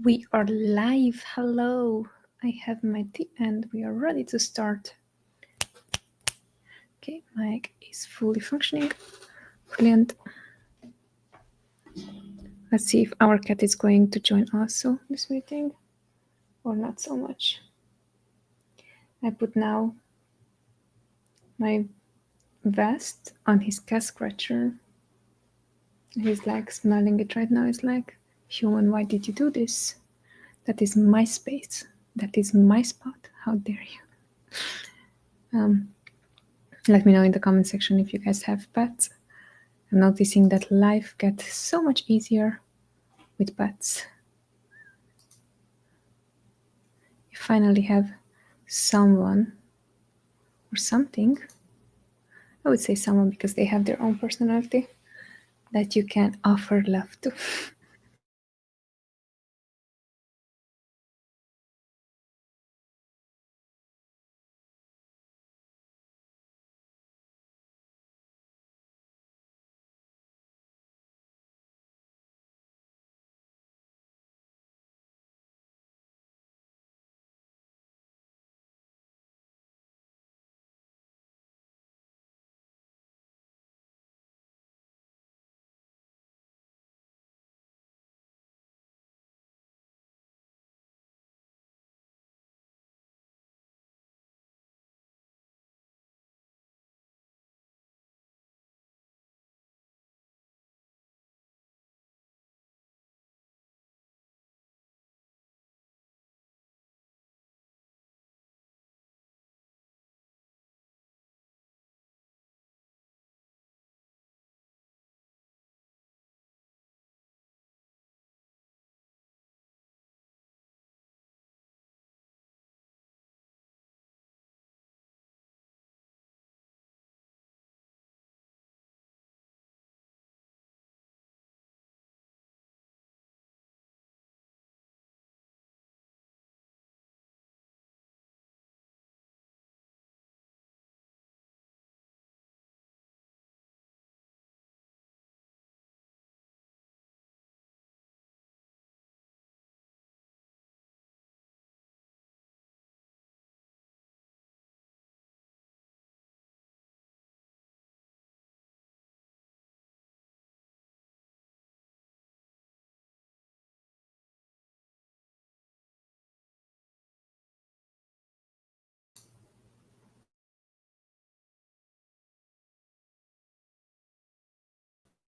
We are live. Hello. I have my tea and we are ready to start. Okay, mic is fully functioning. Brilliant. Let's see if our cat is going to join also this meeting or not so much. I put now my vest on his cat scratcher. He's like smelling it right now. He's like, human, why did you do this? That is my space. That is my spot. How dare you? Let me know in the comment section if you guys have pets. I'm noticing that life gets so much easier with pets. You finally have someone or something. I would say someone because they have their own personality that you can offer love to.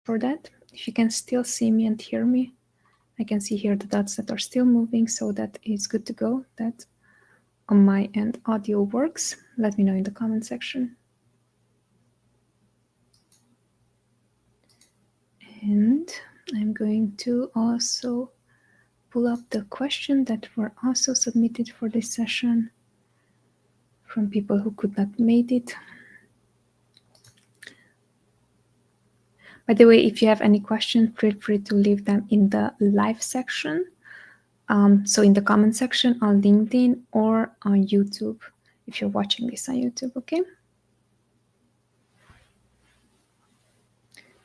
For that, if you can still see me and hear me, I can see here the dots that are still moving, so that is good to go. That on my end audio works. Let me know in the comment section. And I'm going to also pull up the questions that were also submitted for this session from people who could not make it. By the way, if you have any questions, feel free to leave them in the live section. So in the comment section on LinkedIn or on YouTube, if you're watching this on YouTube, okay?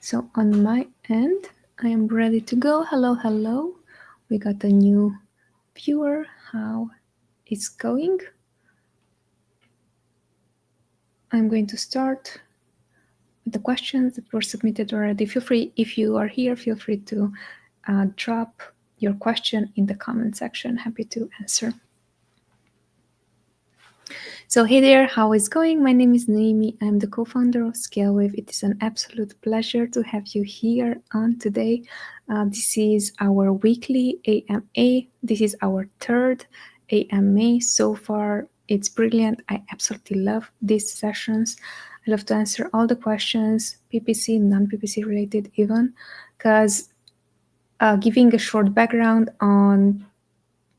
So on my end, I am ready to go. Hello, hello. We got a new viewer. How it's going? I'm going to start with the questions that were submitted already. Feel free, if you are here, feel free to drop your question in the comment section. Happy to answer. So hey there, how is going? My name is Noemi. I'm the co-founder of ScaleWave. It is an absolute pleasure to have you here on today. This is our weekly AMA. This is our third AMA so far. It's brilliant. I absolutely love these sessions. I love to answer all the questions, PPC, non-PPC related even, because giving a short background on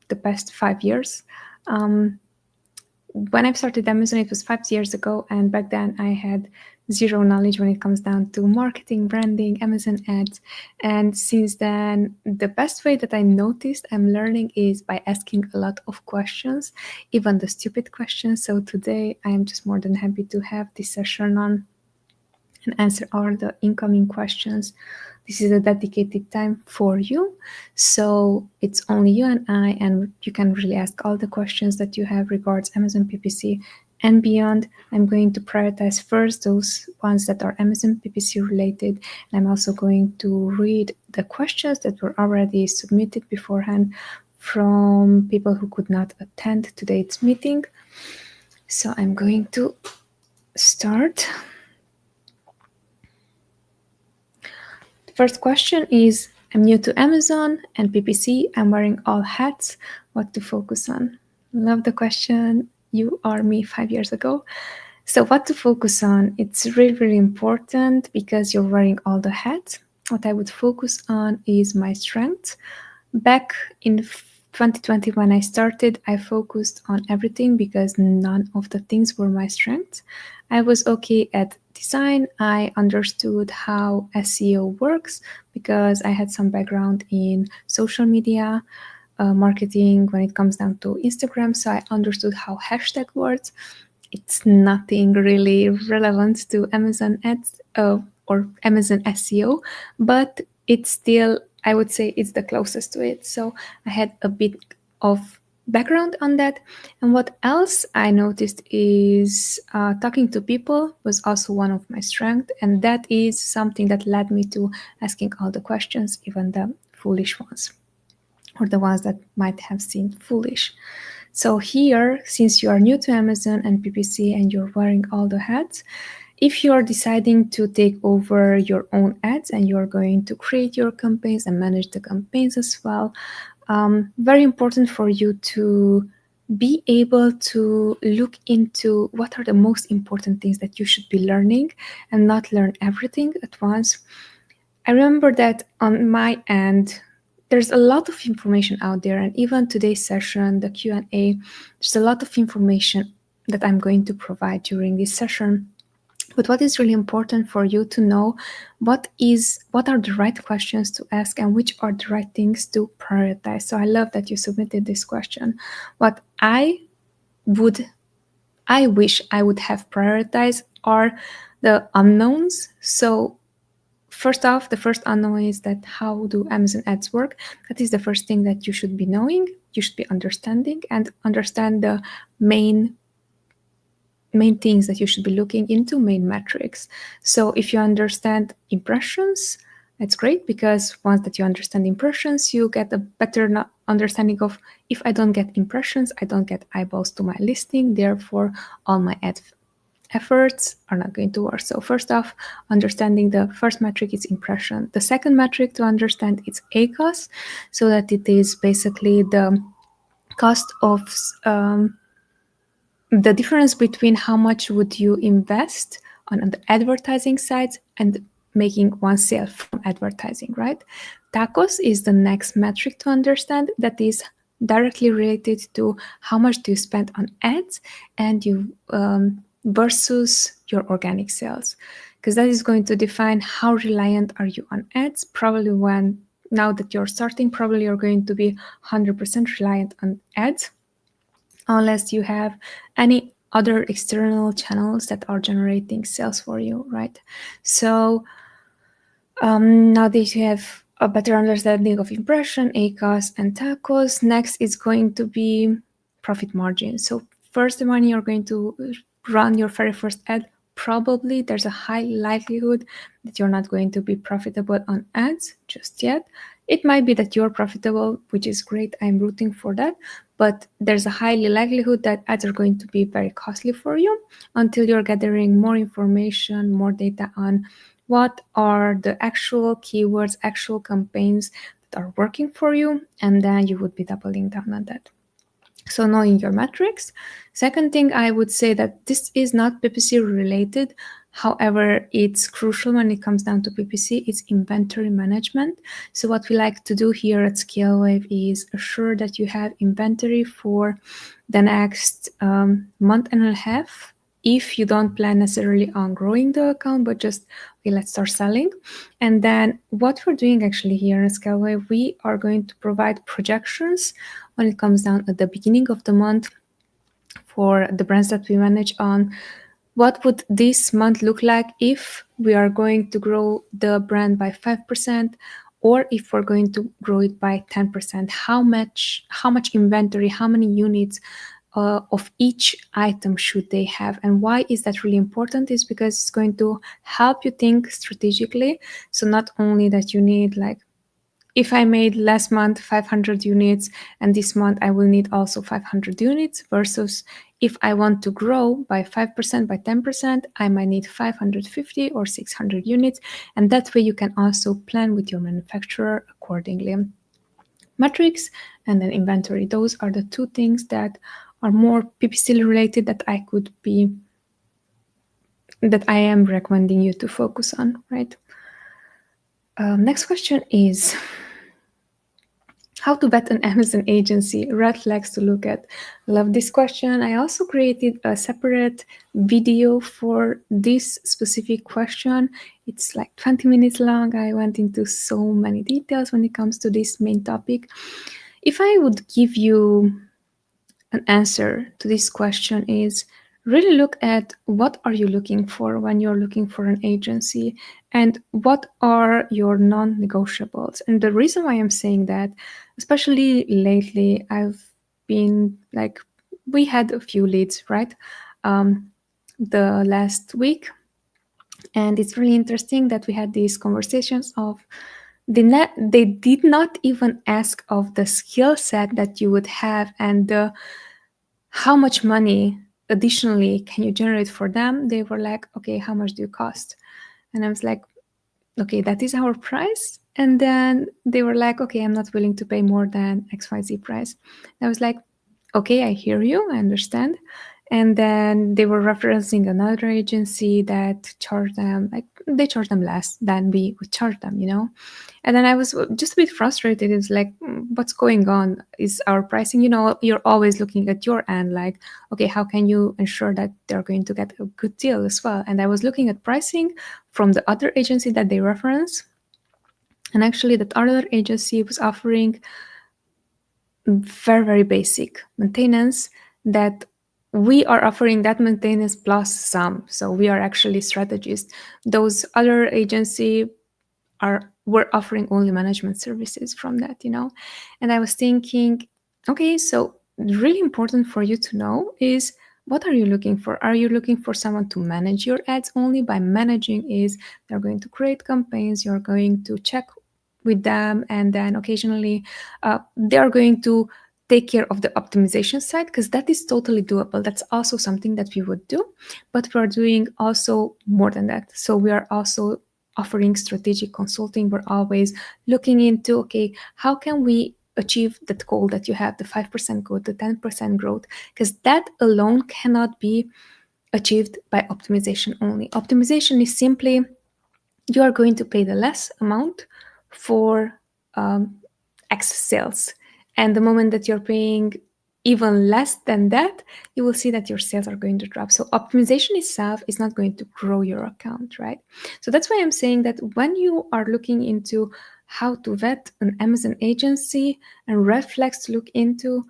the past 5 years, when I started Amazon, it was 5 years ago, and back then I had zero knowledge when it comes down to marketing, branding, Amazon ads. And since then, the best way that I noticed I'm learning is by asking a lot of questions, even the stupid questions. So today I am just more than happy to have this session on. and answer all the incoming questions. This is a dedicated time for you. So it's only you and I, and you can really ask all the questions that you have regards Amazon PPC and beyond. I'm going to prioritize first those ones that are Amazon PPC related. And I'm also going to read the questions that were already submitted beforehand from people who could not attend today's meeting. So I'm going to start. The first question is, I'm new to Amazon and PPC. I'm wearing all hats. What to focus on? Love the question. You are me 5 years ago. So what to focus on? It's really, really important because you're wearing all the hats. What I would focus on is my strengths. Back in 2020 when I started, I focused on everything because none of the things were my strengths. I was okay at design. I understood how SEO works because I had some background in social media marketing when it comes down to Instagram. So I understood how hashtag works. It's nothing really relevant to Amazon ads or Amazon SEO, but it's still, I would say, it's the closest to it. So I had a bit of background on that. And what else I noticed is talking to people was also one of my strengths, and that is something that led me to asking all the questions, even the foolish ones, or the ones that might have seemed foolish. So here, since you are new to Amazon and PPC and you're wearing all the hats, if you're deciding to take over your own ads and you're going to create your campaigns and manage the campaigns as well, very important for you to be able to look into what are the most important things that you should be learning and not learn everything at once. I remember that on my end, there's a lot of information out there, and even today's session, the Q&A, there's a lot of information that I'm going to provide during this session. But what is really important for you to know, what are the right questions to ask and which are the right things to prioritize. So I love that you submitted this question. What I wish I would have prioritized are the unknowns. So first off, the first unknown is that how do Amazon ads work? That is the first thing that you should be knowing, you should be understanding, and understand the main things that you should be looking into, main metrics. So if you understand impressions, it's great, because once that you understand impressions, you get a better understanding of, if I don't get impressions, I don't get eyeballs to my listing, therefore all my ad efforts are not going to work. So first off, understanding the first metric is impression. The second metric to understand is ACOS, so that it is basically the cost of the difference between how much would you invest on the advertising side and making one sale from advertising, right? TACOS is the next metric to understand, that is directly related to how much do you spend on ads and you versus your organic sales, because that is going to define how reliant are you on ads. Probably now that you're starting, probably you're going to be 100% reliant on ads, unless you have any other external channels that are generating sales for you, right? So now that you have a better understanding of impression, ACOS, and TACOS, next is going to be profit margin. So first, when you're going to run your very first ad, probably there's a high likelihood that you're not going to be profitable on ads just yet. It might be that you're profitable, which is great. I'm rooting for that. But there's a high likelihood that ads are going to be very costly for you until you're gathering more information, more data on what are the actual keywords, actual campaigns that are working for you, and then you would be doubling down on that. So knowing your metrics. Second thing, I would say that this is not PPC related. However, it's crucial when it comes down to PPC. It's inventory management. So what we like to do here at ScaleWave is assure that you have inventory for the next month and a half, if you don't plan necessarily on growing the account, but just, okay, let's start selling. And then what we're doing actually here in ScaleWave, we are going to provide projections when it comes down at the beginning of the month for the brands that we manage on what would this month look like if we are going to grow the brand by 5%, or if we're going to grow it by 10%? How much inventory, how many units of each item should they have? And why is that really important? Is because it's going to help you think strategically. So not only that you need, like, if I made last month 500 units and this month I will need also 500 units, versus if I want to grow by 5%, by 10%, I might need 550 or 600 units. And that way you can also plan with your manufacturer accordingly. Metrics and then inventory. Those are the two things that are more PPC related that I am recommending you to focus on, right? Next question is how to vet an Amazon agency, red flags to look at. Love this question. I also created a separate video for this specific question. It's like 20 minutes long. I went into so many details when it comes to this main topic. If I would give you an answer to this question, is really look at what are you looking for when you're looking for an agency, and what are your non-negotiables. And the reason why I'm saying that, especially lately, I've been like, we had a few leads, right, the last week, and it's really interesting that we had these conversations of they did not even ask of the skill set that you would have and how much money additionally can you generate for them. They were like, okay, how much do you cost? And I was like, okay, that is our price. And then they were like, okay, I'm not willing to pay more than XYZ price. I was like, okay, I hear you, I understand. And then they were referencing another agency that charged them, like, they charged them less than we would charge them, you know? And then I was just a bit frustrated. It's like, what's going on? Is our pricing, you know, you're always looking at your end, like, okay, how can you ensure that they're going to get a good deal as well? And I was looking at pricing from the other agency that they reference. And actually that other agency was offering very, very basic maintenance that we are offering, that maintenance plus some. So we are actually strategists. Those other agency were offering only management services from that, you know. And I was thinking, okay, so really important for you to know is, what are you looking for? Are you looking for someone to manage your ads only? By managing is they're going to create campaigns, you're going to check with them, and then occasionally they are going to take care of the optimization side, because that is totally doable. That's also something that we would do, but we're doing also more than that. So we are also offering strategic consulting. We're always looking into, okay, how can we achieve that goal that you have, the 5% growth, the 10% growth, because that alone cannot be achieved by optimization only. Optimization is simply, you are going to pay the less amount for X sales. And the moment that you're paying even less than that, you will see that your sales are going to drop. So optimization itself is not going to grow your account, right? So that's why I'm saying that when you are looking into how to vet an Amazon agency and red flags to look into,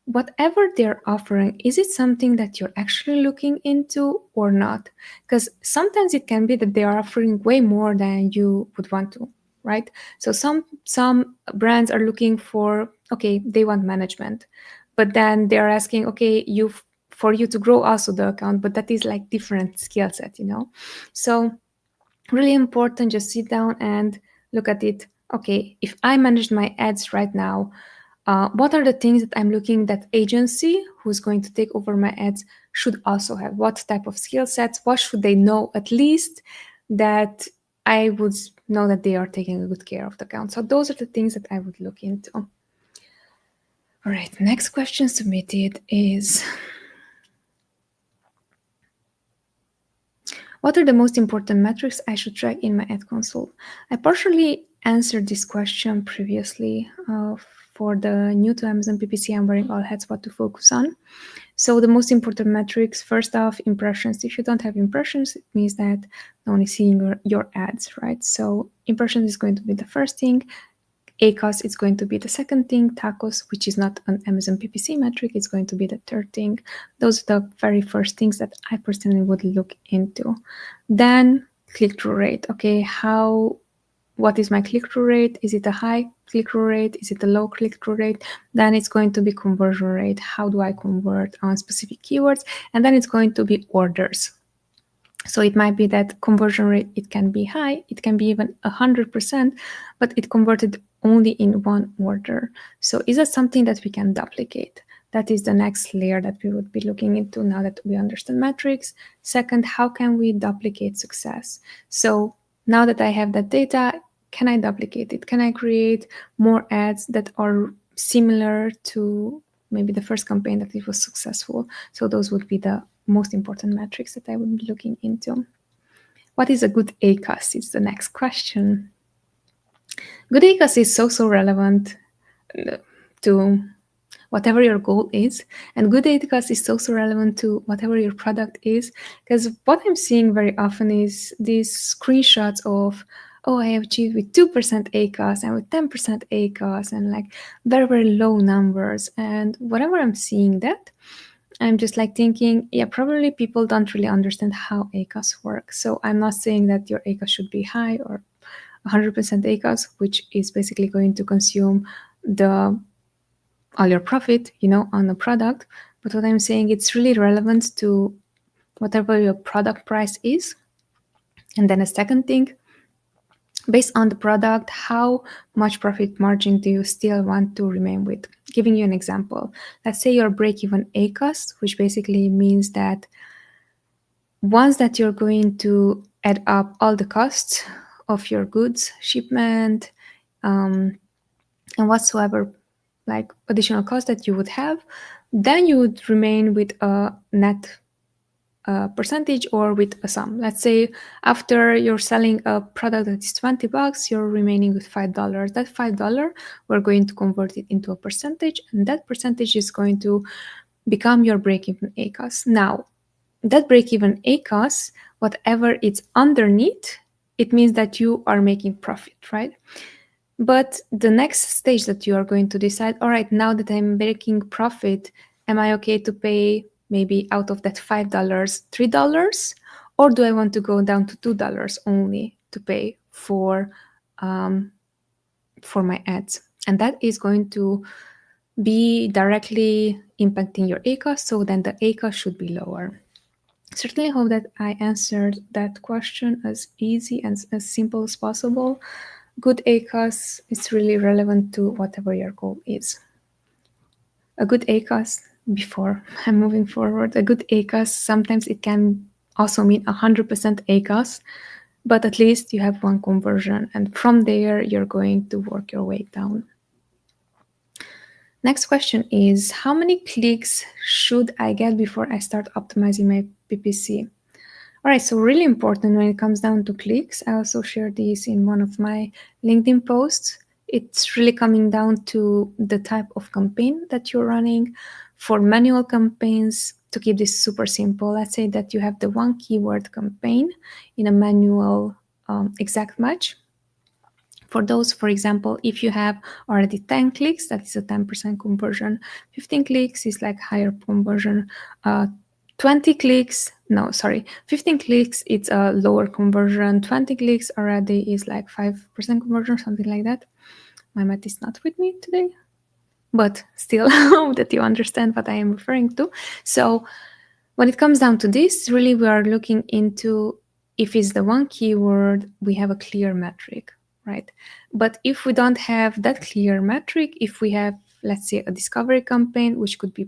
whatever they're offering, is it something that you're actually looking into or not? Because sometimes it can be that they are offering way more than you would want to, right? So some brands are looking for, okay, they want management, but then they're asking, okay, for you to grow also the account, but that is like different skill set, you know? So really important, just sit down and look at it. Okay, if I manage my ads right now, what are the things that I'm looking that agency who's going to take over my ads should also have? What type of skill sets? What should they know at least that I would know that they are taking a good care of the account? So those are the things that I would look into. All right, next question submitted is, what are the most important metrics I should track in my ad console? I partially answered this question previously. For the new to Amazon PPC, I'm wearing all hats, what to focus on. So the most important metrics, first off, impressions. If you don't have impressions, it means that no one is seeing your ads, right? So impressions is going to be the first thing. ACOS is going to be the second thing. TACOS, which is not an Amazon PPC metric, is going to be the third thing. Those are the very first things that I personally would look into. Then click-through rate. Okay, what is my click-through rate? Is it a high click-through rate? Is it a low click-through rate? Then it's going to be conversion rate. How do I convert on specific keywords? And then it's going to be orders. So it might be that conversion rate, it can be high, it can be even 100%, but it converted only in one order. So is that something that we can duplicate? That is the next layer that we would be looking into now that we understand metrics. Second, how can we duplicate success? So now that I have that data, can I duplicate it? Can I create more ads that are similar to maybe the first campaign that it was successful? So those would be the most important metrics that I would be looking into. What is a good ACOS? It's the next question. Good ACOS is so relevant to whatever your goal is, and good ACOS is so relevant to whatever your product is, because what I'm seeing very often is these screenshots of, oh, I have achieved with 2% ACOS and with 10% ACOS and like very low numbers. And whenever I'm seeing that, I'm just like thinking, yeah, probably people don't really understand how ACOS works. So I'm not saying that your ACOS should be high or 100% ACOS, which is basically going to consume all your profit, on the product. But what I'm saying, it's really relevant to whatever your product price is. And then a second thing, based on the product, how much profit margin do you still want to remain with? Giving you an example, let's say your break-even ACOS, which basically means that once that you're going to add up all the costs of your goods, shipment, and whatsoever like additional cost that you would have, then you would remain with a net percentage or with a sum. Let's say after you're selling a product that is $20, you're remaining with $5. That $5, we're going to convert it into a percentage, and that percentage is going to become your break-even ACOS. Now, that break-even ACOS, whatever it's underneath, it means that you are making profit, right? But the next stage that you are going to decide, all right, now that I'm making profit, am I okay to pay maybe out of that $5, $3? Or do I want to go down to $2 only to pay for my ads? And that is going to be directly impacting your ACOS, so then the ACOS should be lower. Certainly hope that I answered that question as easy and as simple as possible. Good ACOS is really relevant to whatever your goal is. A good ACOS, before I'm moving forward, a good ACOS, sometimes it can also mean 100% ACOS, but at least you have one conversion, and from there you're going to work your way down. Next question is, how many clicks should I get before I start optimizing my PPC? All right, so really important when it comes down to clicks. I also shared this in one of my LinkedIn posts. It's really coming down to the type of campaign that you're running. For manual campaigns, to keep this super simple, let's say that you have the one keyword campaign in a manual exact match. For those, for example, if you have already 10 clicks, that is a 10% conversion. 15 clicks is like higher conversion. 15 clicks, it's a lower conversion. 20 clicks already is like 5% conversion, something like that. My math is not with me today, but still that you understand what I am referring to. So when it comes down to this, really we are looking into if it's the one keyword, we have a clear metric, right? But if we don't have that clear metric, if we have, let's say, a discovery campaign, which could be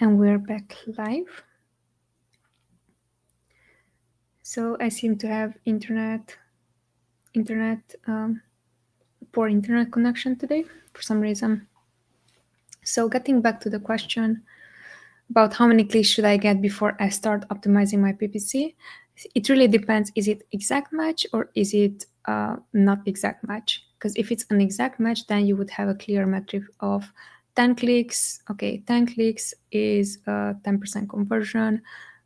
And we're back live. So I seem to have poor internet connection today for some reason. So getting back to the question about how many clicks should I get before I start optimizing my PPC, it really depends. Is it exact match or is it not exact match? Because if it's an exact match, then you would have a clear metric of 10 clicks. Okay, 10 clicks is a 10% conversion,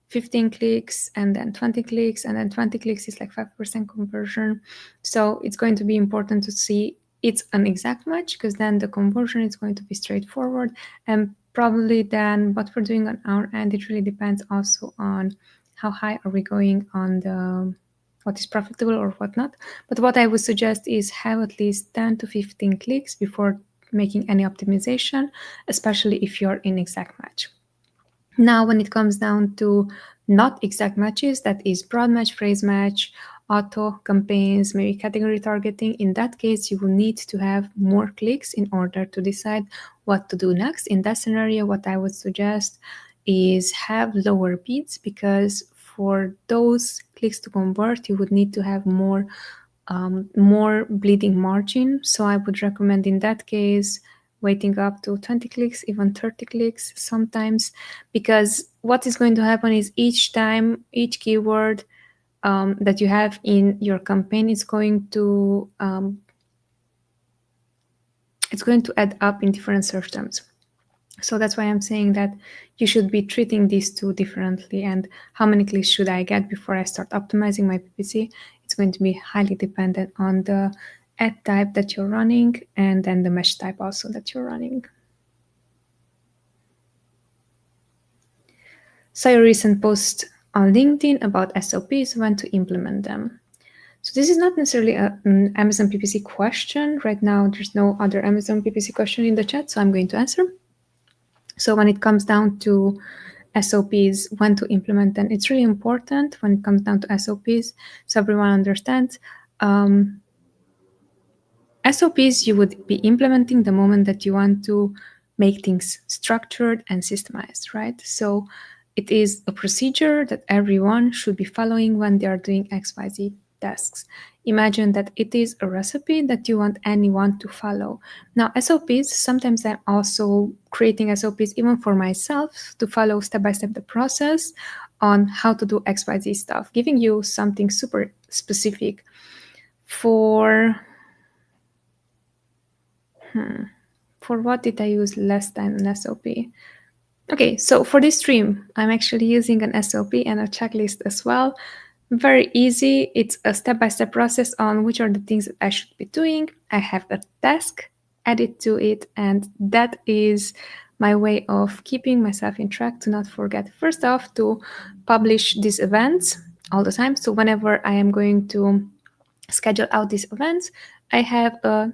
15 clicks, and then 20 clicks, and then 20 clicks is like 5% conversion. So it's going to be important to see it's an exact match, because then the conversion is going to be straightforward. And probably then what we're doing on our end, it really depends also on how high are we going on the what is profitable or what not. But what I would suggest is have at least 10 to 15 clicks before making any optimization, especially if you're in exact match. Now, when it comes down to not exact matches, that is broad match, phrase match, auto campaigns, maybe category targeting, in that case, you will need to have more clicks in order to decide what to do next. In that scenario, what I would suggest is have lower bids, because for those clicks to convert, you would need to have more bleeding margin. So I would recommend in that case waiting up to 20 clicks, even 30 clicks sometimes, because what is going to happen is each time, each keyword that you have in your campaign is going to add up in different search terms. So that's why I'm saying that you should be treating these two differently. And how many clicks should I get before I start optimizing my PPC? It's going to be highly dependent on the ad type that you're running and then the mesh type also that you're running. Saw your recent post on LinkedIn about SOPs, when to implement them. So this is not necessarily an Amazon PPC question. Right now, there's no other Amazon PPC question in the chat, so I'm going to answer. So when it comes down to SOPs, when to implement them, it's really important when it comes down to SOPs, so everyone understands. SOPs you would be implementing the moment that you want to make things structured and systemized, right? So it is a procedure that everyone should be following when they are doing XYZ tasks. Imagine that it is a recipe that you want anyone to follow. Now, SOPs, sometimes I'm also creating SOPs even for myself to follow step-by-step the process on how to do XYZ stuff, giving you something super specific. For what did I use last time an SOP? Okay, so for this stream, I'm actually using an SOP and a checklist as well. Very easy. It's a step-by-step process on which are the things that I should be doing. I have a task added to it, and that is my way of keeping myself in track to not forget. First off, to publish these events all the time. So whenever I am going to schedule out these events, I have a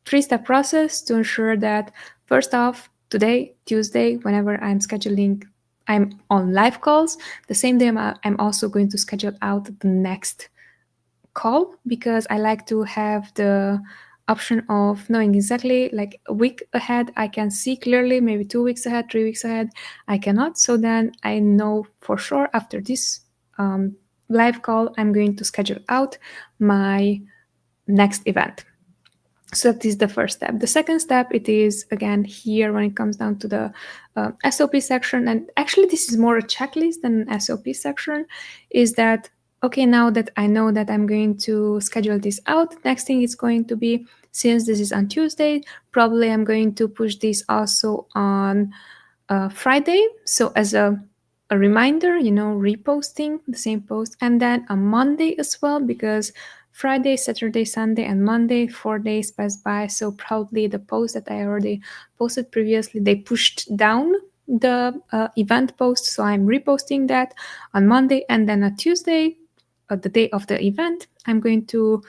3-step process to ensure that, first off, today, Tuesday, whenever I'm scheduling, I'm on live calls. The same day, I'm also going to schedule out the next call, because I like to have the option of knowing exactly, like a week ahead, I can see clearly, maybe 2 weeks ahead, 3 weeks ahead, I cannot. So then I know for sure after this live call, I'm going to schedule out my next event. So that is the first step. The second step, it is again here when it comes down to the SOP section, and actually this is more a checklist than an SOP section, is that, okay, now that I know that I'm going to schedule this out, next thing is going to be, since this is on Tuesday, probably I'm going to push this also on Friday. So as a reminder, reposting the same post, and then on Monday as well, because Friday, Saturday, Sunday, and Monday, 4 days passed by. So probably the post that I already posted previously, they pushed down the event post. So I'm reposting that on Monday, and then on Tuesday, the day of the event, I'm going to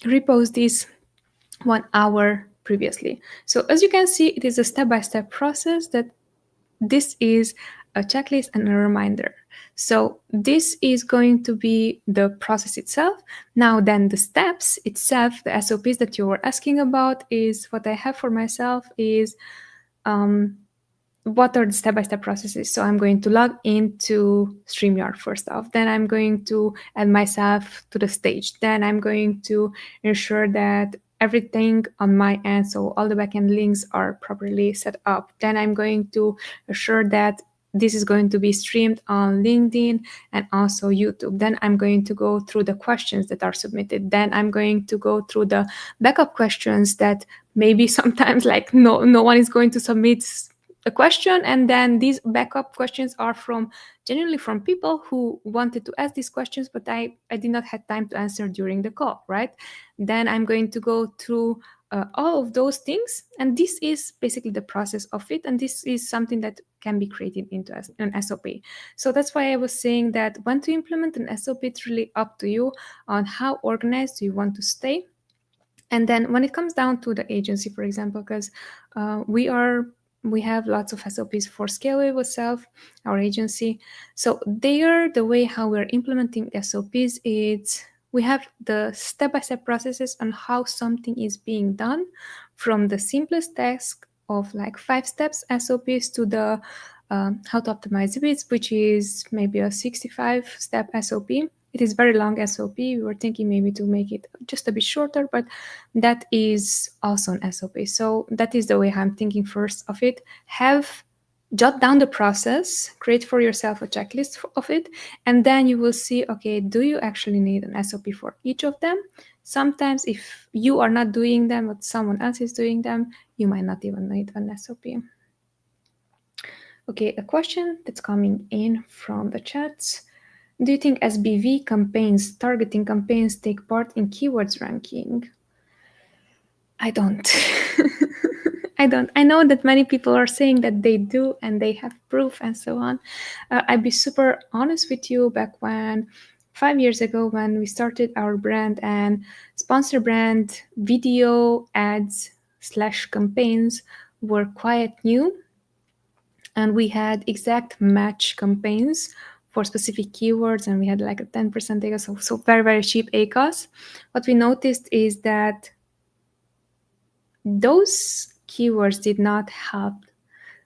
repost this 1 hour previously. So as you can see, it is a step-by-step process that this is a checklist and a reminder. So this is going to be the process itself. Now then the steps itself, the SOPs that you were asking about, is what I have for myself is what are the step-by-step processes? So I'm going to log into StreamYard first off. Then I'm going to add myself to the stage. Then I'm going to ensure that everything on my end, so all the backend links are properly set up. Then I'm going to assure that this is going to be streamed on LinkedIn and also YouTube. Then I'm going to go through the questions that are submitted. Then I'm going to go through the backup questions that maybe sometimes like no one is going to submit a question, and then these backup questions are genuinely from people who wanted to ask these questions, but I did not have time to answer during the call, right? Then I'm going to go through all of those things, and this is basically the process of it, and this is something that can be created into an SOP. So that's why I was saying that when to implement an SOP, it's really up to you on how organized you want to stay. And then when it comes down to the agency, for example, because we have lots of SOPs for Scalable Self, our agency. So there, the way how we're implementing SOPs is we have the step-by-step processes on how something is being done, from the simplest task of like 5 steps SOPs to the how to optimize bits, which is maybe a 65-step SOP. It is very long SOP. We were thinking maybe to make it just a bit shorter, but that is also an SOP. So that is the way I'm thinking first of it. Jot down the process, create for yourself a checklist of it, and then you will see, okay, do you actually need an SOP for each of them? Sometimes if you are not doing them, but someone else is doing them, you might not even need an SOP. Okay, a question that's coming in from the chats. Do you think SBV campaigns, targeting campaigns, take part in keywords ranking? I don't. I don't. I know that many people are saying that they do and they have proof and so on. I'd be super honest with you, back when 5 years ago when we started our brand, and sponsor brand video ads / campaigns were quite new, and we had exact match campaigns for specific keywords, and we had like a 10% ACOS, so very, very cheap ACOS. What we noticed is that those keywords did not help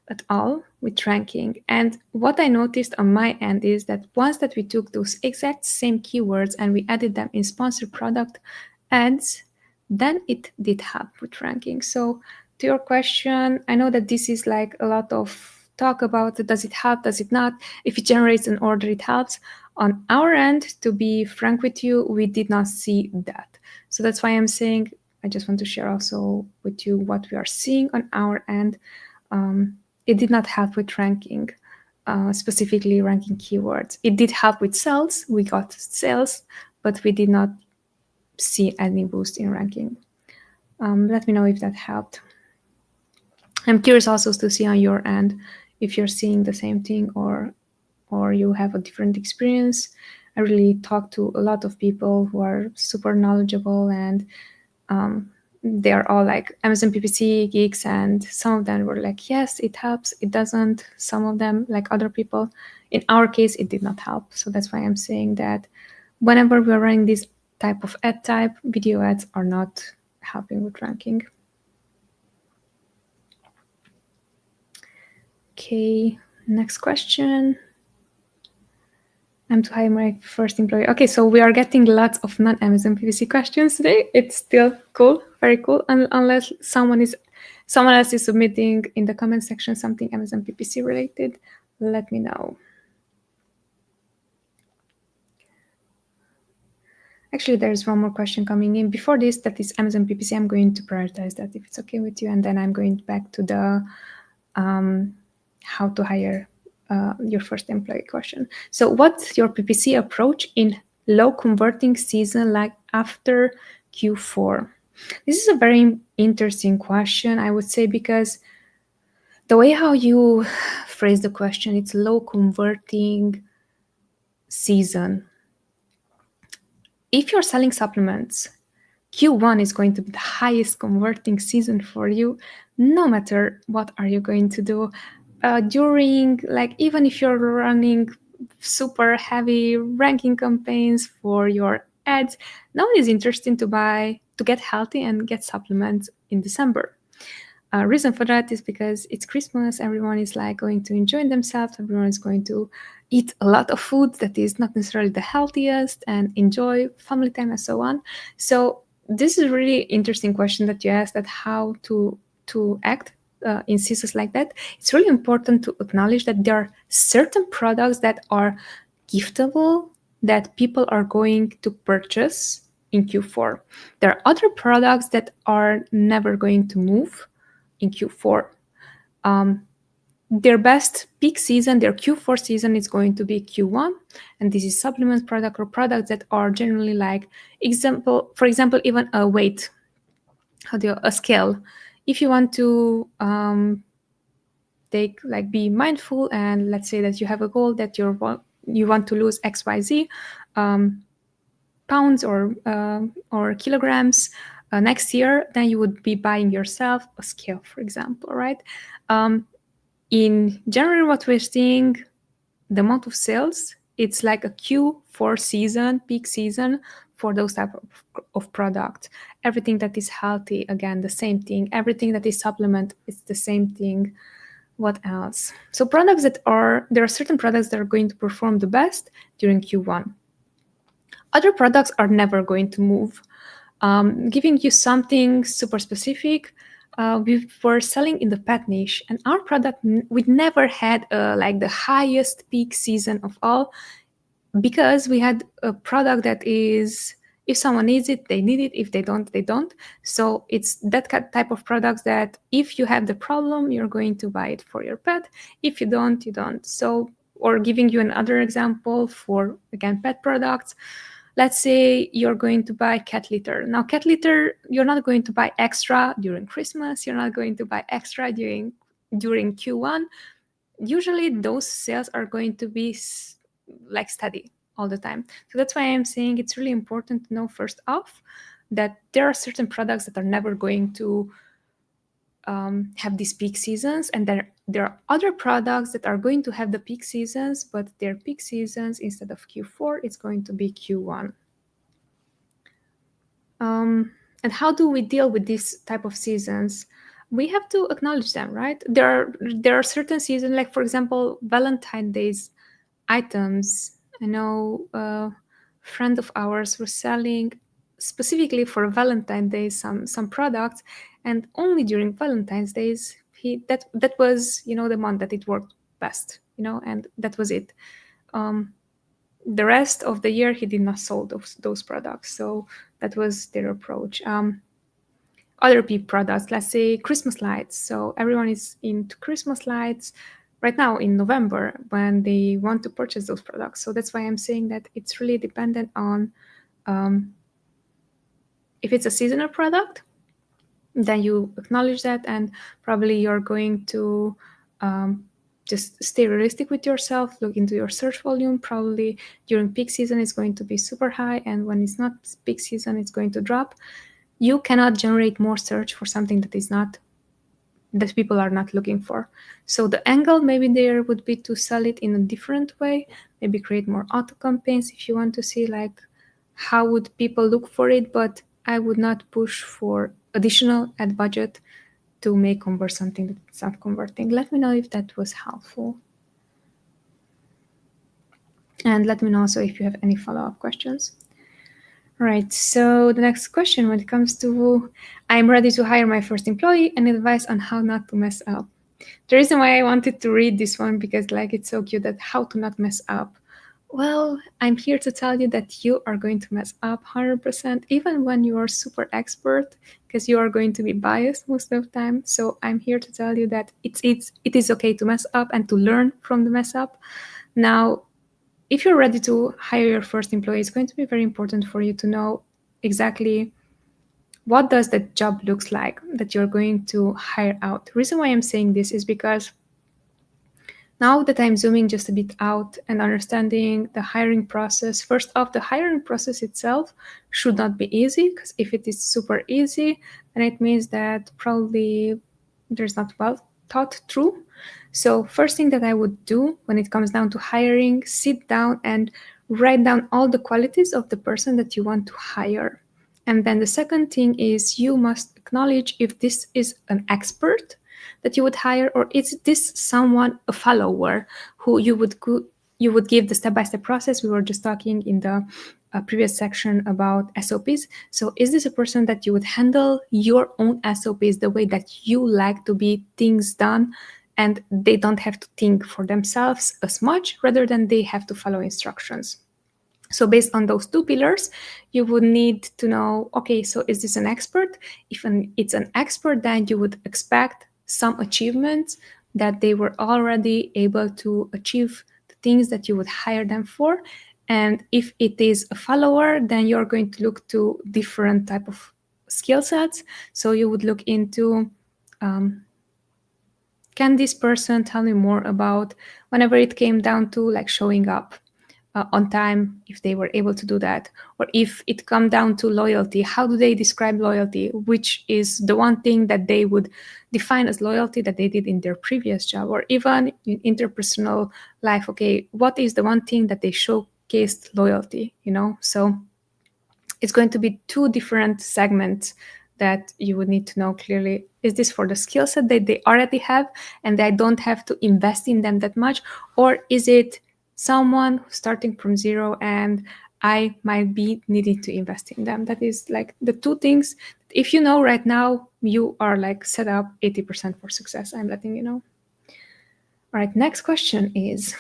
at all with ranking. And what I noticed on my end is that once that we took those exact same keywords and we added them in sponsored product ads, then it did help with ranking. So to your question, I know that this is like a lot of talk about it. Does it help? Does it not? If it generates an order, it helps. On our end, to be frank with you, we did not see that. So that's why I'm saying I just want to share also with you what we are seeing on our end. It did not help with ranking, specifically ranking keywords. It did help with sales. We got sales, but we did not see any boost in ranking. Let me know if that helped. I'm curious also to see on your end if you're seeing the same thing or you have a different experience. I really talk to a lot of people who are super knowledgeable, and they are all like Amazon PPC geeks, and some of them were like, yes, it helps, it doesn't. Some of them, like other people, in our case, it did not help. So that's why I'm saying that whenever we're running this type of ad type, video ads are not helping with ranking. Okay, next question. I'm to hire my first employee. Okay, so we are getting lots of non-Amazon PPC questions today. It's still cool, very cool, unless someone else is submitting in the comment section something Amazon PPC related. Let me know. Actually, there's one more question coming in. Before this, that is Amazon PPC. I'm going to prioritize that if it's okay with you, and then I'm going back to the how to hire your first employee question. So what's your PPC approach in low converting season like after Q4? This is a very interesting question, I would say, because the way how you phrase the question, it's low converting season. If you're selling supplements, Q1 is going to be the highest converting season for you, no matter what are you going to do. During, like, even if you're running super heavy ranking campaigns for your ads, no one is interested to get healthy and get supplements in December. Reason for that is because it's Christmas. Everyone is like going to enjoy themselves. Everyone is going to eat a lot of food that is not necessarily the healthiest and enjoy family time and so on. So this is a really interesting question that you asked, that how to act in seasons like that. It's really important to acknowledge that there are certain products that are giftable that people are going to purchase in Q4. There are other products that are never going to move in Q4. Their best peak season, their Q4 season, is going to be Q1, and this is supplement product or products that are generally like for example, even a weight, a scale. If you want to be mindful, and let's say that you have a goal that you want to lose XYZ pounds or kilograms next year, then you would be buying yourself a scale, for example, right? In general, what we're seeing, the amount of sales, it's like a Q4 season, peak season for those type of product. Everything that is healthy, again, the same thing. Everything that is supplement, it's the same thing. What else? So there are certain products that are going to perform the best during Q1. Other products are never going to move. Giving you something super specific, we were selling in the pet niche, and our product, we never had like the highest peak season of all, because we had a product that is, if someone needs it, they need it. If they don't, they don't. So it's that type of products that if you have the problem, you're going to buy it for your pet. If you don't, you don't. So, or giving you another example for, again, pet products. Let's say you're going to buy cat litter. Now, cat litter, you're not going to buy extra during Christmas. You're not going to buy extra during Q1. Usually those sales are going to be like steady all the time. So that's why I'm saying it's really important to know first off that there are certain products that are never going to have these peak seasons, and there are other products that are going to have the peak seasons, but their peak seasons, instead of Q4, it's going to be Q1. And how do we deal with these type of seasons? We have to acknowledge them, right? There are certain seasons, like for example, Valentine's Day's items. I know a friend of ours was selling specifically for Valentine's Day some products, and only during Valentine's Days that was the month that it worked best, and that was it. The rest of the year he did not sell those products. So that was their approach. Other products, let's say Christmas lights. So everyone is into Christmas lights right now in November when they want to purchase those products. So that's why I'm saying that it's really dependent on if it's a seasonal product, then you acknowledge that, and probably you're going to just stay realistic with yourself, look into your search volume. Probably during peak season it's going to be super high, and when it's not peak season it's going to drop. You cannot generate more search for something that people are not looking for. So the angle maybe there would be to sell it in a different way, maybe create more auto campaigns if you want to see like how would people look for it, but I would not push for additional ad budget to make convert something that's not converting. Let me know if that was helpful. And let me know also if you have any follow-up questions. Right, so the next question, when it comes to I'm ready to hire my first employee, and advice on how not to mess up. The reason why I wanted to read this one, because like it's so cute, that how to not mess up. Well, I'm here to tell you that you are going to mess up 100%, even when you are super expert, because you are going to be biased most of the time. So I'm here to tell you that it is okay to mess up and to learn from the mess up. Now, if you're ready to hire your first employee, it's going to be very important for you to know exactly what does the job looks like that you're going to hire out. The reason why I'm saying this is because now that I'm zooming just a bit out and understanding the hiring process, first off, the hiring process itself should not be easy, because if it is super easy, then it means that probably there's not well thought through. So first thing that I would do when it comes down to hiring, sit down and write down all the qualities of the person that you want to hire. And then the second thing is you must acknowledge if this is an expert that you would hire, or is this someone, a follower, who you would give the step-by-step process. We were just talking in the previous section about SOPs. So is this a person that you would handle your own SOPs the way that you like to be things done, and they don't have to think for themselves as much, rather than they have to follow instructions? So based on those two pillars, you would need to know, okay, so is this an expert? If it's an expert, then you would expect some achievements that they were already able to achieve, the things that you would hire them for. And if it is a follower, then you're going to look to different type of skill sets. So you would look into, can this person tell me more about whenever it came down to like showing up on time, if they were able to do that? Or if it come down to loyalty, how do they describe loyalty? Which is the one thing that they would define as loyalty that they did in their previous job, or even in interpersonal life. Okay, what is the one thing that they showcased loyalty, So it's going to be two different segments that you would need to know clearly. Is this for the skill set that they already have and I don't have to invest in them that much? Or is it someone starting from zero and I might be needing to invest in them? That is like the two things. If you know right now, you are like set up 80% for success. I'm letting you know. All right, next question is,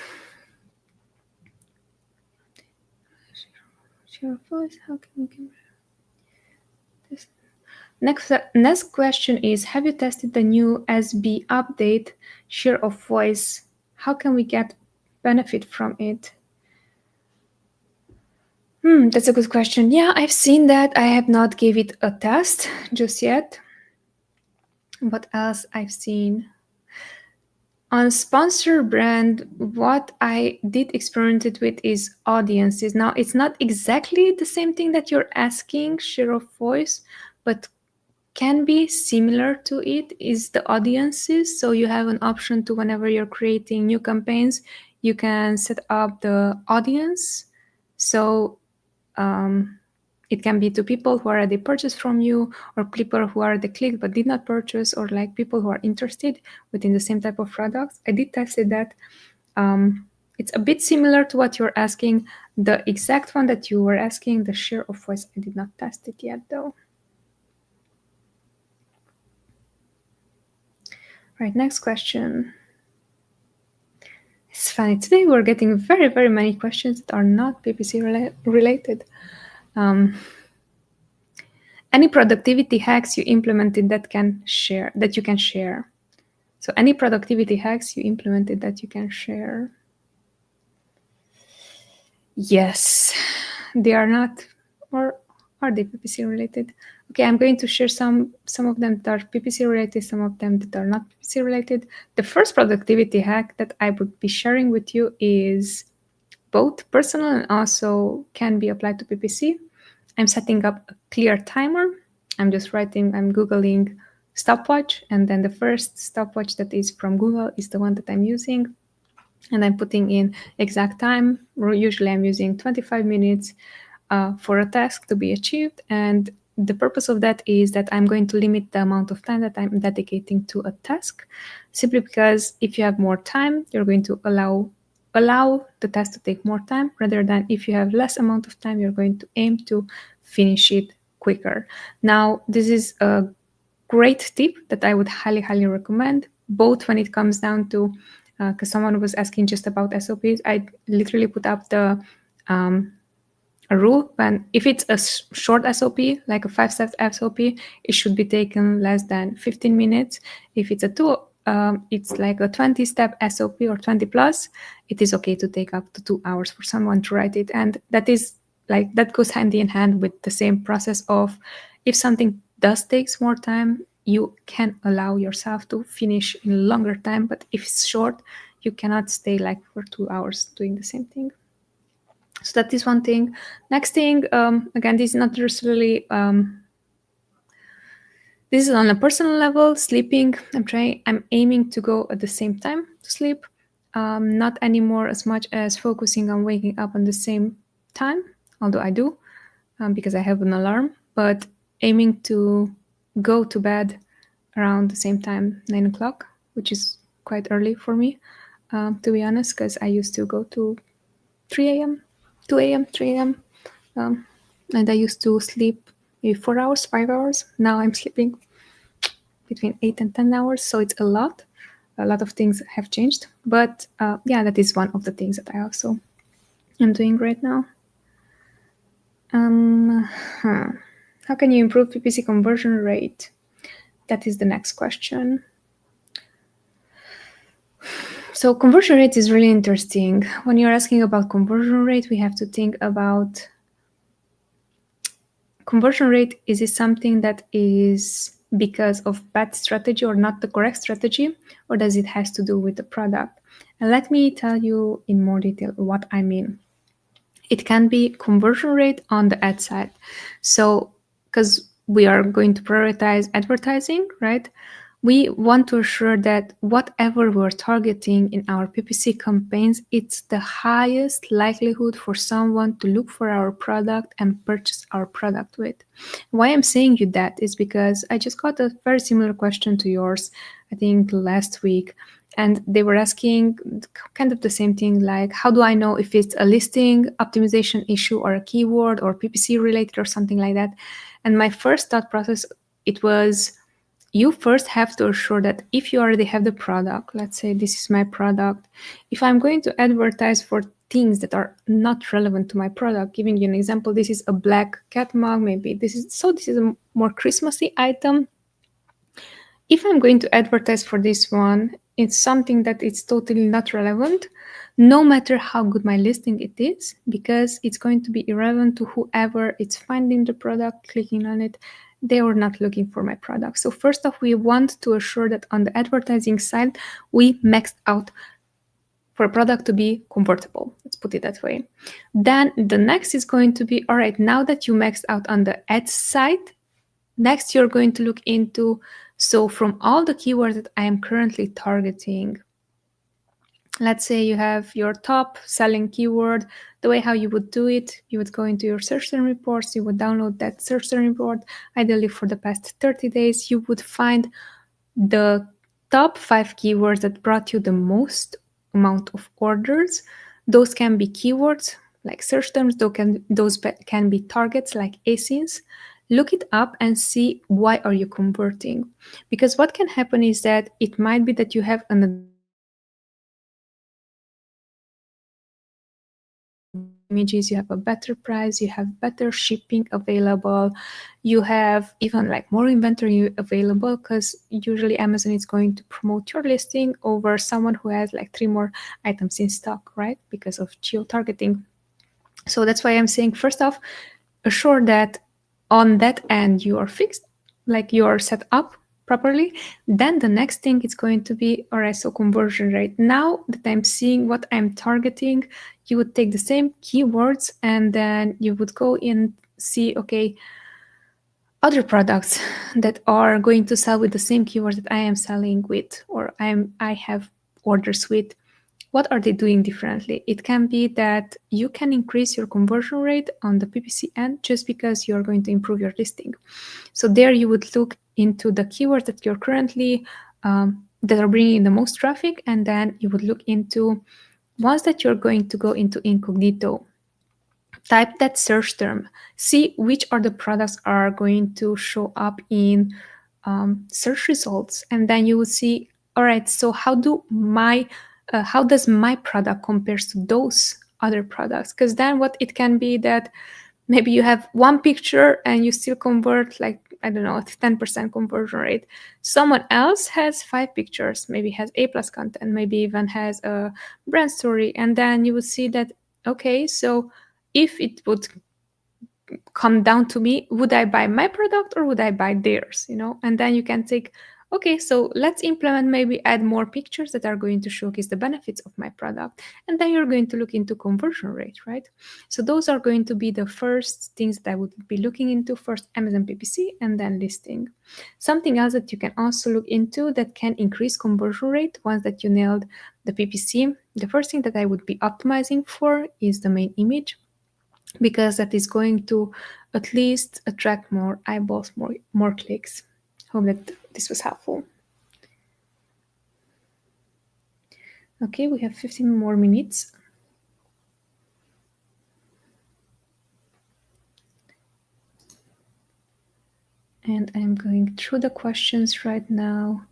share a voice, how can we compare this? Next question is, have you tested the new SB update, share of voice? How can we get benefit from it? That's a good question. Yeah, I've seen that. I have not gave it a test just yet. What else I've seen? On sponsor brand, what I did experiment it with is audiences. Now, it's not exactly the same thing that you're asking, share of voice, but can be similar to it is the audiences. So you have an option to, whenever you're creating new campaigns, you can set up the audience. So it can be to people who already purchased from you, or people who already clicked but did not purchase, or like people who are interested within the same type of products. I did test it that. It's a bit similar to what you're asking. The exact one that you were asking, the share of voice, I did not test it yet though. Right, next question. It's funny, today we're getting very, very many questions that are not PPC related. Any productivity hacks you implemented that you can share? So any productivity hacks you implemented that you can share? Yes, they are not, or are they PPC related? Okay, I'm going to share some of them that are PPC related, some of them that are not PPC related. The first productivity hack that I would be sharing with you is both personal and also can be applied to PPC. I'm setting up a clear timer. I'm Googling stopwatch, and then the first stopwatch that is from Google is the one that I'm using. And I'm putting in exact time. Usually I'm using 25 minutes for a task to be achieved. And the purpose of that is that I'm going to limit the amount of time that I'm dedicating to a task, simply because if you have more time, you're going to allow the task to take more time, rather than if you have less amount of time, you're going to aim to finish it quicker. Now, this is a great tip that I would highly, highly recommend, both when it comes down to, because someone was asking just about SOPs, I literally put up the a rule when if it's a short SOP, like a 5-step SOP, it should be taken less than 15 minutes. If it's it's like a 20-step SOP or 20 plus, it is okay to take up to 2 hours for someone to write it. And that goes hand in hand with the same process of, if something does takes more time, you can allow yourself to finish in a longer time. But if it's short, you cannot stay like for 2 hours doing the same thing. So that is one thing. Next thing, again, this is not necessarily, this is on a personal level, sleeping. I'm aiming to go at the same time to sleep, not anymore as much as focusing on waking up on the same time, although I do, because I have an alarm. but aiming to go to bed around the same time, 9 o'clock, which is quite early for me, to be honest, because I used to go to 3 a.m., 2 a.m., 3 a.m. And I used to sleep maybe 4 hours, 5 hours. Now I'm sleeping between 8 and 10 hours, so it's a lot. A lot of things have changed, but yeah, that is one of the things that I also am doing right now. How can you improve PPC conversion rate? That is the next question. So conversion rate is really interesting. When you're asking about conversion rate, we have to think about conversion rate. Is it something that is because of bad strategy or not the correct strategy, or does it has to do with the product? And let me tell you in more detail what I mean. It can be conversion rate on the ad side. So, because we are going to prioritize advertising, right? We want to assure that whatever we're targeting in our PPC campaigns, it's the highest likelihood for someone to look for our product and purchase our product with. Why I'm saying you that is because I just got a very similar question to yours, I think last week. And they were asking kind of the same thing, like, how do I know if it's a listing optimization issue or a keyword or PPC related or something like that? And my first thought process, it was, you first have to assure that if you already have the product, let's say this is my product, if I'm going to advertise for things that are not relevant to my product, giving you an example, this is a black cat mug, maybe this is a more Christmassy item. If I'm going to advertise for this one, it's something that is totally not relevant, no matter how good my listing it is, because it's going to be irrelevant to whoever is finding the product, clicking on it. They are not looking for my product. So first off, we want to assure that on the advertising side, we maxed out for a product to be convertible. Let's put it that way. Then the next is going to be, all right, now that you maxed out on the ad side, next you're going to look into, so from all the keywords that I am currently targeting, let's say you have your top selling keyword, the way how you would do it, you would go into your search term reports, you would download that search term report, ideally for the past 30 days, you would find the top 5 keywords that brought you the most amount of orders. Those can be keywords like search terms, those can be targets like ASINs. Look it up and see why are you converting. Because what can happen is that it might be that you have an images, you have a better price, you have better shipping available, you have even like more inventory available, because usually Amazon is going to promote your listing over someone who has like 3 more items in stock, right? Because of geo-targeting. So that's why I'm saying, first off, assure that on that end you are fixed, like you are set up properly. Then the next thing is going to be, all right, so conversion rate. Now that I'm seeing what I'm targeting, you would take the same keywords and then you would go and see, okay, other products that are going to sell with the same keywords that I am selling with, or I have orders with. What are they doing differently? It can be that you can increase your conversion rate on the PPC end just because you're going to improve your listing. So there you would look into the keywords that you're currently, that are bringing the most traffic, and then you would look into ones that you're going to go into incognito. Type that search term, see which are the products are going to show up in search results, and then you will see, all right, so how does my product compares to those other products? Because then what it can be that maybe you have one picture and you still convert like, I don't know, 10% conversion rate. Someone else has 5 pictures, maybe has A+ content, maybe even has a brand story, and then you will see that, okay, so if it would come down to me, would I buy my product or would I buy theirs, and then you can take, okay, so let's implement, maybe add more pictures that are going to showcase the benefits of my product, and then you're going to look into conversion rate, right? So those are going to be the first things that I would be looking into, first Amazon PPC and then listing. Something else that you can also look into that can increase conversion rate once that you nailed the PPC, the first thing that I would be optimizing for is the main image. because that is going to at least attract more eyeballs, more clicks. Hope that this was helpful. Okay, we have 15 more minutes. And I'm going through the questions right now.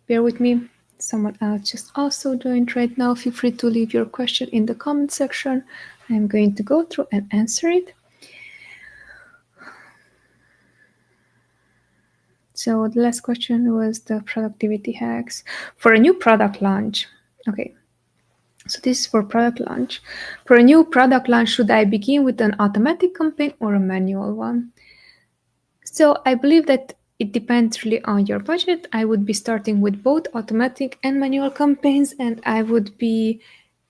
Bear with me. Someone else just also joined right now. Feel free to leave your question in the comment section. I'm going to go through and answer it. So the last question was the productivity hacks for a new product launch. Okay, so this is for product launch. For a new product launch, should I begin with an automatic campaign or a manual one? So I believe that it depends really on your budget. I would be starting with both automatic and manual campaigns, and I would be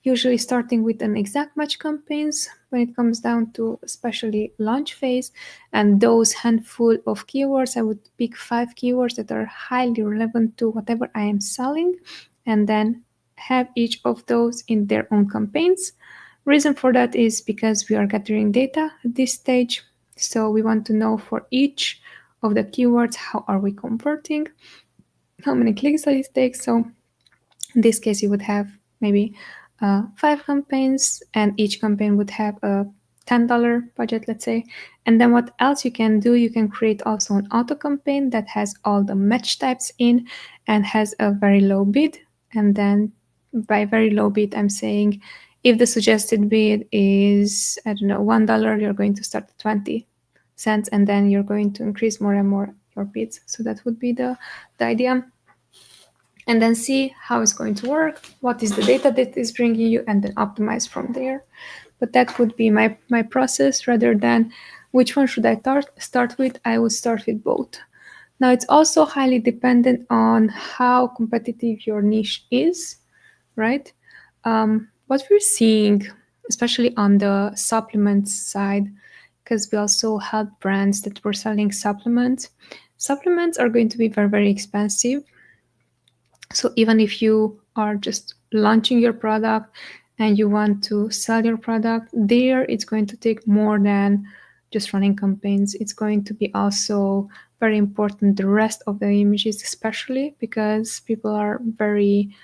usually starting with an exact match campaigns when it comes down to especially launch phase. And those handful of keywords, I would pick 5 keywords that are highly relevant to whatever I am selling, and then have each of those in their own campaigns. Reason for that is because we are gathering data at this stage. So we want to know for each of the keywords, how are we converting, how many clicks does it take. So in this case, you would have maybe 5 campaigns, and each campaign would have a $10 budget, let's say. And then what else you can do, you can create also an auto campaign that has all the match types in and has a very low bid. And then by very low bid, I'm saying if the suggested bid is, I don't know, $1, you're going to start at 20 cents, and then you're going to increase more and more your bids. So that would be the idea. And then see how it's going to work, what is the data that is bringing you, and then optimize from there. But that would be my process rather than which one should I start with. I would start with both. Now, it's also highly dependent on how competitive your niche is, right? What we're seeing, especially on the supplements side, because we also help brands that were selling supplements. Supplements are going to be very, very expensive. So even if you are just launching your product and you want to sell your product, there it's going to take more than just running campaigns. It's going to be also very important, the rest of the images, especially because people are very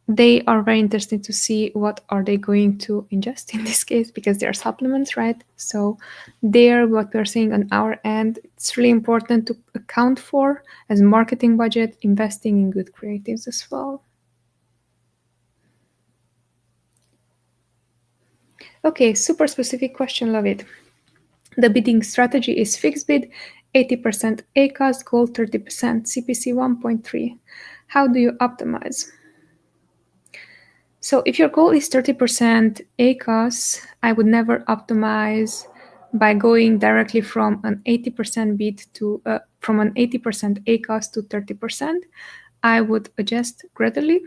interested to see what are they going to ingest in this case, because they are supplements, right? So there, what we're seeing on our end, it's really important to account for as marketing budget, investing in good creatives as well. Okay, super specific question, love it. The bidding strategy is fixed bid, 80% ACOS, goal 30%, CPC 1.3. How do you optimize? So if your goal is 30% ACOS, I would never optimize by going directly from an 80% bid to from an 80% ACOS to 30%. I would adjust gradually.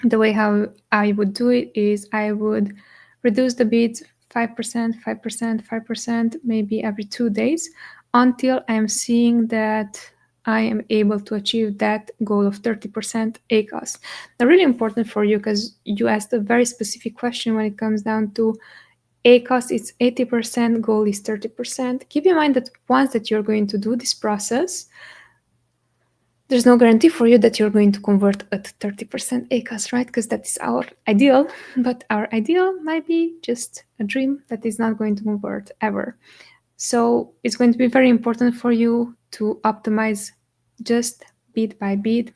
The way how I would do it is I would reduce the bids 5%, 5%, 5%, maybe every 2 days until I'm seeing that I am able to achieve that goal of 30% ACOS. Now, really important for you because you asked a very specific question when it comes down to ACOS, it's 80%, goal is 30%. Keep in mind that once that you're going to do this process, there's no guarantee for you that you're going to convert at 30% ACOS, right? Because that is our ideal, but our ideal might be just a dream that is not going to convert ever. So it's going to be very important for you to optimize just bid by bid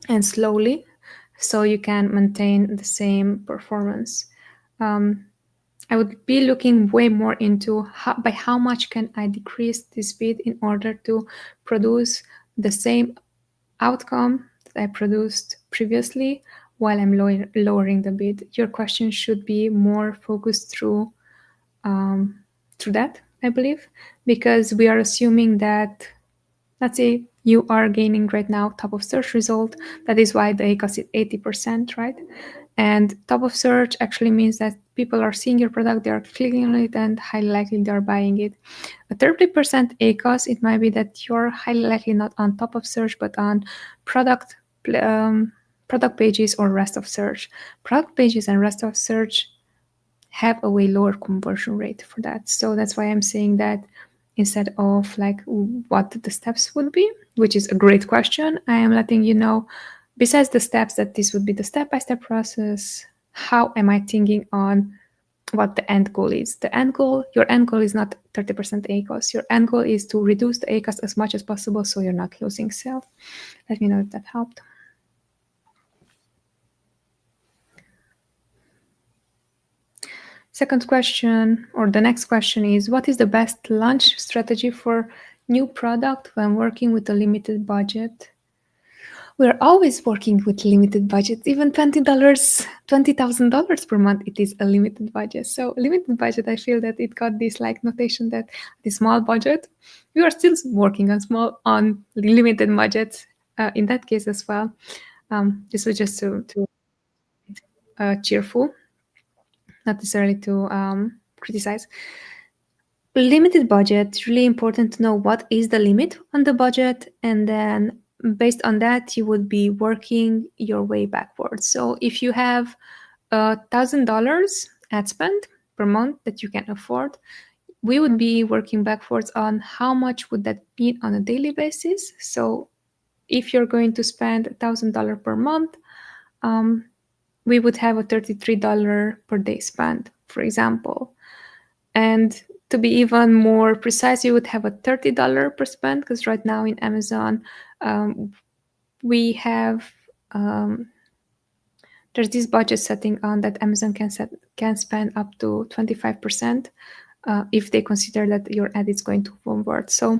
and slowly so you can maintain the same performance. I would be looking way more into by how much can I decrease this bid in order to produce the same outcome that I produced previously while I'm lowering the bid. Your question should be more focused through that, I believe, because we are assuming that, let's say you are gaining right now top of search result. That is why the ACOS is 80%, right? And top of search actually means that people are seeing your product, they are clicking on it, and highly likely they are buying it. A 30% ACOS, it might be that you're highly likely not on top of search, but on product pages or rest of search. Product pages and rest of search have a way lower conversion rate for that. So that's why I'm saying that instead of like what the steps would be, which is a great question, I am letting you know, besides the steps, that this would be the step-by-step process. How am I thinking on what the end goal is? The end goal, your end goal is not 30% ACOS. Your end goal is to reduce the ACOS as much as possible so you're not losing sales. Let me know if that helped. Second question, or the next question is, what is the best launch strategy for new product when working with a limited budget? We're always working with limited budgets. Even $20,000 per month, it is a limited budget. So limited budget, I feel that it got this like notation that the small budget. We are still working on limited budgets in that case as well. This was just to cheerful, not necessarily to criticize. Limited budget, it's really important to know what is the limit on the budget, and then based on that you would be working your way backwards. So if you have $1,000 ad spend per month that you can afford, we would be working backwards on how much would that mean on a daily basis. So if you're going to spend $1,000 per month, we would have a $33 per day spend, for example. And to be even more precise, you would have a $30 per spend, because right now in Amazon, we have there's this budget setting on that Amazon can spend up to 25% if they consider that your ad is going to convert. So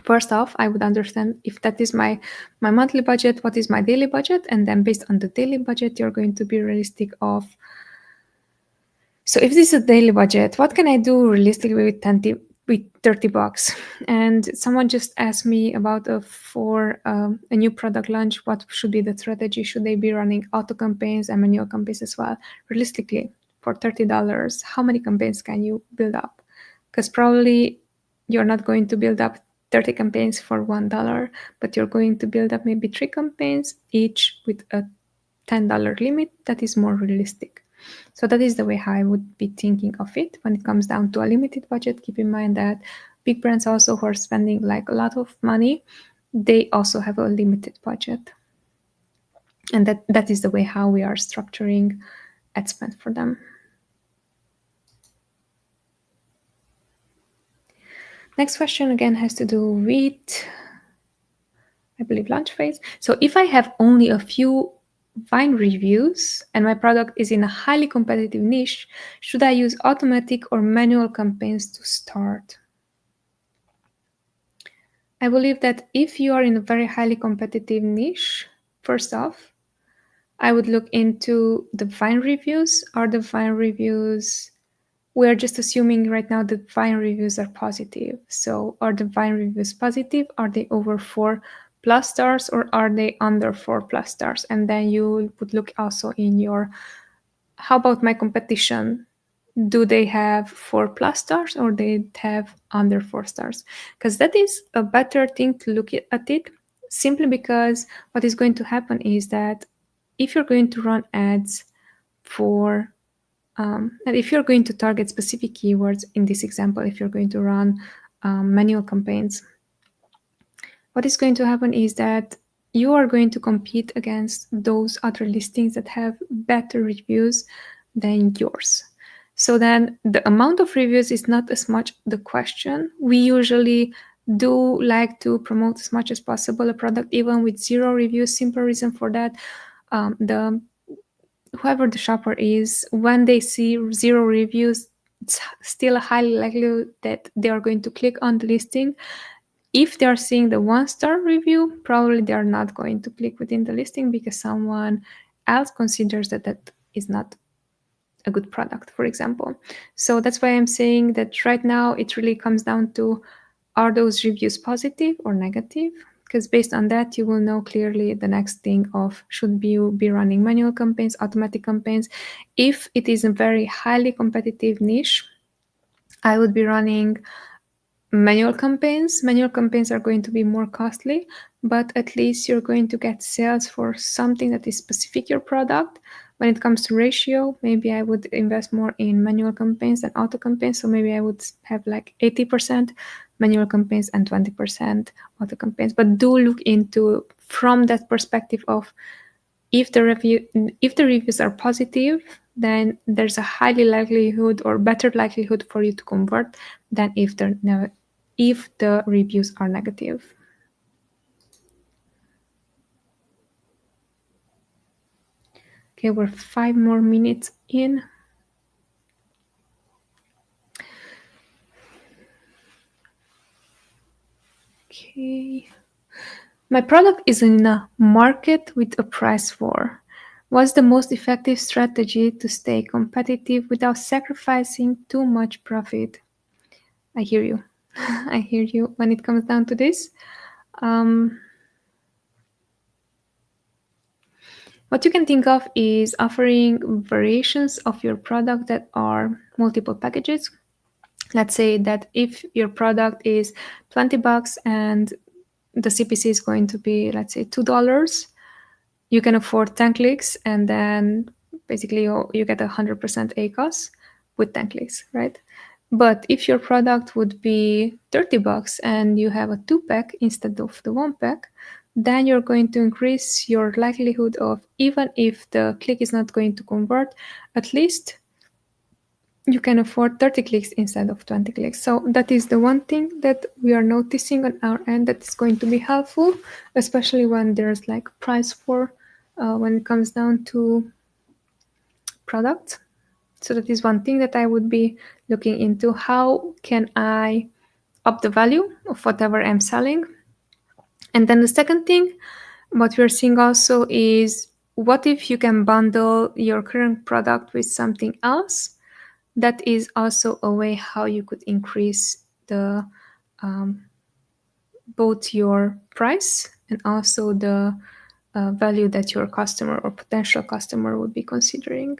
first off, I would understand if that is my monthly budget, what is my daily budget, and then based on the daily budget, you're going to be realistic of. So if this is a daily budget, what can I do realistically with $30? And someone just asked me about for a new product launch, what should be the strategy? Should they be running auto campaigns and manual campaigns as well? Realistically, for $30, how many campaigns can you build up? Because probably you're not going to build up 30 campaigns for $1, but you're going to build up maybe 3 campaigns, each with a $10 limit. That is more realistic. So that is the way how I would be thinking of it when it comes down to a limited budget. Keep in mind that big brands also who are spending like a lot of money, they also have a limited budget. And that is the way how we are structuring ad spend for them. Next question again has to do with, I believe, launch phase. So if I have only a few Vine reviews and my product is in a highly competitive niche, should I use automatic or manual campaigns to start? I believe that if you are in a very highly competitive niche, first off, I would look into the Vine reviews. Are the Vine reviews, we're just assuming right now that Vine reviews are positive. So are the Vine reviews positive? Are they over 4+ stars, or are they under 4+ stars? And then you would look also in your, how about my competition? Do they have 4+ stars, or they have under 4 stars? Because that is a better thing to look at it, simply because what is going to happen is that if you're going to run ads for and if you're going to target specific keywords, in this example, if you're going to run manual campaigns, what is going to happen is that you are going to compete against those other listings that have better reviews than yours. So then the amount of reviews is not as much the question. We usually do like to promote as much as possible a product even with 0 reviews. Simple reason for that, whoever the shopper is, when they see 0 reviews, it's still a high likelihood that they are going to click on the listing. If they are seeing the 1-star review, probably they are not going to click within the listing because someone else considers that that is not a good product, for example. So that's why I'm saying that right now it really comes down to, are those reviews positive or negative? Because based on that, you will know clearly the next thing of, should you be running manual campaigns, automatic campaigns? If it is a very highly competitive niche, I would be running manual campaigns. Manual campaigns are going to be more costly, but at least you're going to get sales for something that is specific your product When it comes to ratio, maybe I would invest more in manual campaigns than auto campaigns. So maybe I would have like 80% manual campaigns and 20% auto campaigns. But do look into from that perspective of if the reviews are positive, then there's a highly likelihood or better likelihood for you to convert than if the reviews are negative. Okay, we're 5 more minutes in. Okay. My product is in a market with a price war. What's the most effective strategy to stay competitive without sacrificing too much profit? I hear you. I hear you when it comes down to this. What you can think of is offering variations of your product that are multiple packages. Let's say that if your product is $20 and the CPC is going to be, let's say, $2, you can afford 10 clicks and then basically you get 100% ACOS with 10 clicks, right? But if your product would be $30 and you have a 2-pack instead of the 1-pack, then you're going to increase your likelihood of, even if the click is not going to convert, at least you can afford 30 clicks instead of 20 clicks. So that is the one thing that we are noticing on our end that is going to be helpful, especially when there's like price war when it comes down to products. So that is one thing that I would be looking into. How can I up the value of whatever I'm selling? And then the second thing, what we're seeing also is, what if you can bundle your current product with something else? That is also a way how you could increase the both your price and also the value that your customer or potential customer would be considering.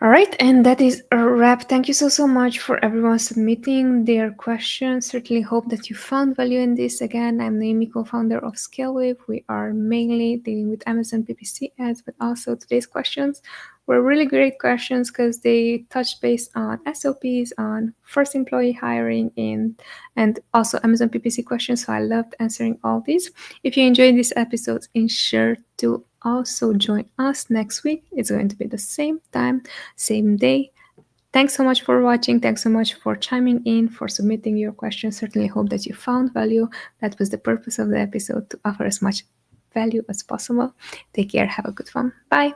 All right, and that is a wrap. Thank you so much for everyone submitting their questions. Certainly hope that you found value in this. Again, I'm Noemi, co-founder of ScaleWave. We are mainly dealing with Amazon PPC ads, but also today's questions were really great questions because they touch base on SOPs, on first employee hiring, and also Amazon PPC questions. So I loved answering all these. If you enjoyed these episodes, ensure to also join us next week. It's going to be the same time, same day. Thanks so much for watching. Thanks so much for chiming in, for submitting your questions. Certainly hope that you found value. That was the purpose of the episode, to offer as much value as possible. Take care. Have a good one. Bye.